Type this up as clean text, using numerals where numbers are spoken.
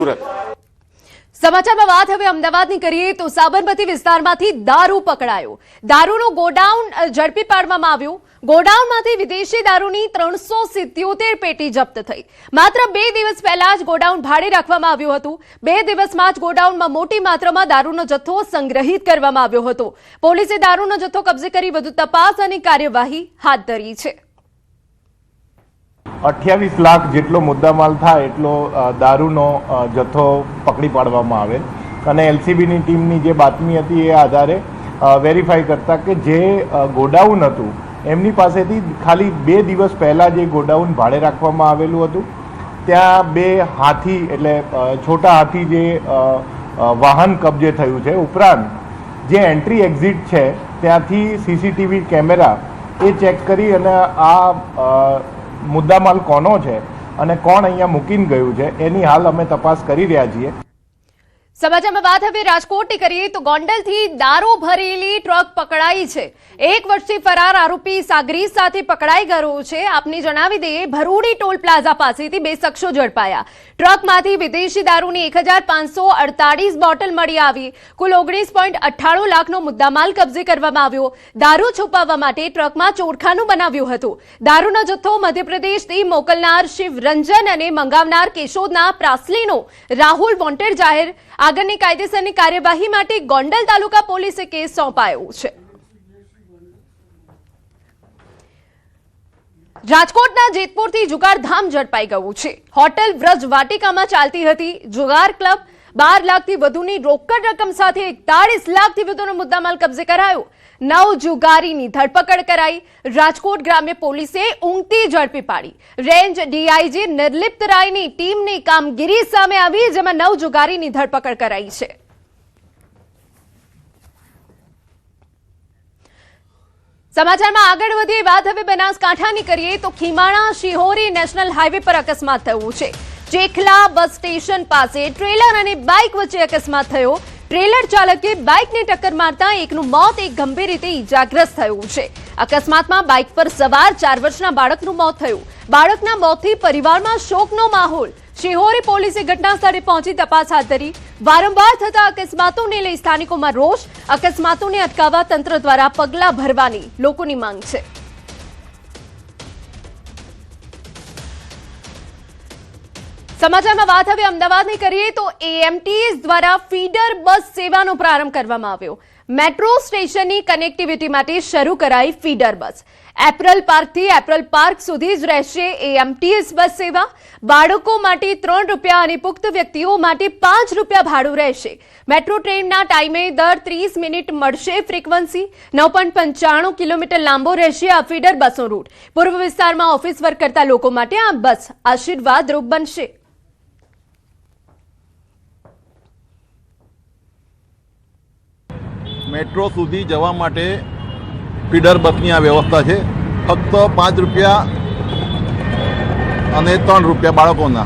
સમાચારમાં વાત હવે અમદાવાદની કરીએ તો સાબરમતી વિસ્તારમાંથી દારૂ પકડાયો। દારૂનું ગોડાઉન ઝડપી પાડવામાં આવ્યું। ગોડાઉનમાંથી વિદેશી દારૂની 377 પેટી જપ્ત થઈ। માત્ર 2 દિવસ પહેલા જ ગોડાઉન ભાડે રાખવામાં આવ્યું હતું। 2 દિવસમાં જ ગોડાઉનમાં મોટી માત્રામાં દારૂનો જથ્થો સંગ્રહિત કરવામાં આવ્યો હતો। પોલીસે દારૂનો જથ્થો કબજે કરી વધુ તપાસ અને કાર્યવાહી હાથ ધરી છે। 28 લાખ જેટલો મુદ્દામાલ થાય એટલો દારૂનો જથ્થો પકડી પાડવામાં આવેલ અને એલસીબીની ટીમની જે બાતમી હતી એ આધારે વેરીફાઈ કરતા કે જે ગોડાઉન હતું એમની પાસેથી ખાલી 2 દિવસ પહેલાં જે ગોડાઉન ભાડે રાખવામાં આવેલું હતું ત્યાં 2 હાથી એટલે છોટા હાથી જે વાહન કબજે થયું છે। ઉપરાંત જે એન્ટ્રી એક્ઝિટ છે ત્યાંથી સીસીટીવી કેમેરા એ ચેક કરી અને આ મુદ્દામાલ કોનો છે અને કોણ અહીંયા મૂકીને ગયું છે એની હાલ અમે તપાસ કરી રહ્યા છીએ। સમાચારમાં વાત હવે રાજકોટની કરીએ તો ગોંડલથી દારૂ ભરેલી ટ્રક પકડાઈ છે। 1 વર્ષથી ફરાર આરોપી સાગરી સાથે પકડાઈ ગયો છે। આપને જણાવી દઈએ ભરૂડી ટોલ પ્લાઝા પાસેથી 2 શખ્સો ઝડપાયા। ટ્રકમાંથી વિદેશી દારૂની 1548 બોટલ મળી આવી। કુલ 19.98 લાખનો મુદ્દામાલ કબજે કરવામાં આવ્યો। દારૂ છુપાવવા માટે ટ્રકમાં ચોરખાનું બનાવ્યું હતું। દારૂનો જથ્થો મધ્યપ્રદેશથી મોકલનાર શિવરંજન અને મંગાવનાર કેશોદના પ્રાસલીનો રાહુલ વોન્ટેડ જાહેર। આગળની કાયદેસરની કાર્યવાહી માટે ગોંડલ તાલુકા પોલીસે કેસ સોંપાયો છે। રાજકોટના જેતપુરથી જુગારધામ ઝડપાઈ ગયું છે। હોટેલ વ્રજ વાટિકામાં ચાલતી હતી જુગાર ક્લબ। 12 લાખથી વધુની રોકડ રકમ સાથે 41 લાખથી વધુનો મુદ્દામાલ કબજે કરાયો। 9 જુગારીની ધરપકડ કરાઈ। રાજકોટ ગ્રામ્ય પોલીસે ઊંઘતી ઝડપી પાડી। રેન્જ ડીઆઈજી નિર્લિપ્ત રાયની ટીમની કામગીરી સામે આવી જેમાં 9 જુગારીની ધરપકડ કરાઈ છે। સમાચારમાં આગળ વધીએ વાત હવે બનાસકાંઠાની કરીએ તો ખીમાણા શિહોરી નેશનલ હાઈવે પર અકસ્માત થયું છે। ચેખલા બસ સ્ટેશન પાસે ટ્રેલર અને બાઇક વચ્ચે અકસ્માત થયો। ટ્રેલર ચાલકે બાઇકને ટક્કર મારતા એકનું મોત, એક ગંભીર રીતે ઈજાગ્રસ્ત થયું છે। અકસ્માતમાં બાઇક પર સવાર 4 વર્ષના બાળકનું મોત થયું। બાળકના મોતથી પરિવારમાં શોકનો માહોલ। શિહોરી પોલીસે ઘટના સ્થળે પહોંચી તપાસ હાથ ધરી। વારંવાર થતા અકસ્માતોને લઈ સ્થાનિકોમાં રોષ। અકસ્માતોને અટકાવવા તંત્ર દ્વારા પગલાં ભરવાની લોકોની માંગ છે। સમાચારમાં વાત હવે અમદાવાદની કરીએ તો એએમટીએસ દ્વારા ફીડર બસ સેવાનો પ્રારંભ કરવામાં આવ્યો। મેટ્રો સ્ટેશનની કનેક્ટિવિટી માટે શરૂ કરાઈ ફીડર બસ। એપરલ પાર્કથી એપરલ પાર્ક સુધી જ રહેશે એએમટીએસ બસ સેવા। બાળકો માટે 3 રૂપિયા અને પુખ્ત વ્યક્તિઓ માટે 5 રૂપિયા ભાડું રહેશે। મેટ્રો ટ્રેનના ટાઈમે દર 30 મિનિટ મળશે ફ્રીક્વન્સી। 9.95 કિલોમીટર લાંબો રહેશે આ ફીડર બસનો રૂટ। પૂર્વ વિસ્તારમાં ઓફિસ વર્ક કરતા લોકો માટે આ બસ આશીર્વાદરૂપ બનશે। મેટ્રો સુધી જવા માટે ફીડર બસની આ વ્યવસ્થા છે। ફક્ત 5 રૂપિયા અને 3 રૂપિયા બાળકોના।